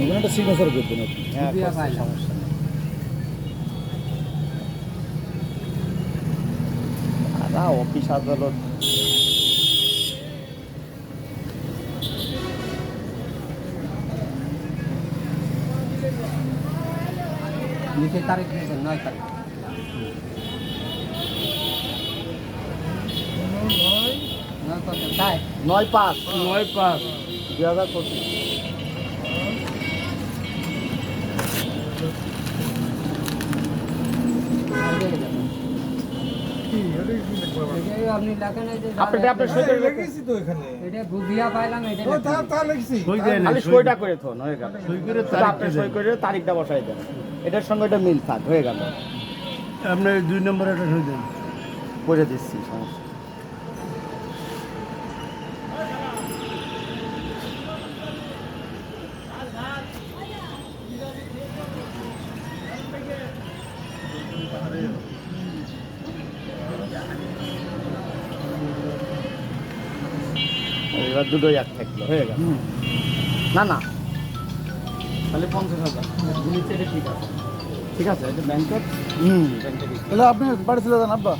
ওখানে একটা সিগনেচার করবেন আপনি। হ্যাঁ, দিয়া করছি, পাইলাম। সমস্যা নেই। অফিস আদালত নিচে তারিখ দিয়েছেন 9 তারিখ। 9 কত? তাই 9/5/2025। এটাই আপনি লেখেন এই যে আপনি সই করে লেগেছি তো এখানে। এটা বুঝিয়া পাইলাম এটা ও তা লেগেছি। খালি সইটা করে থন, হয়ে গেল। সই করে শুধু আপনি তারিখটা সই করে তারিখটা বসাই দেন, এটার সঙ্গে এটা মিল থাক, হয়ে গেল। আপনার 2 নম্বরে একটা সই দেন। করে দিচ্ছি, সমস্যা। এবার দুটোই এক থাকলো, হয়ে গেল। না না, তাহলে 50,000 জিনিস এটা ঠিক আছে, ঠিক আছে। এটা ব্যাংকের তাহলে আপনি বাড়ি চলে যান আব্বা।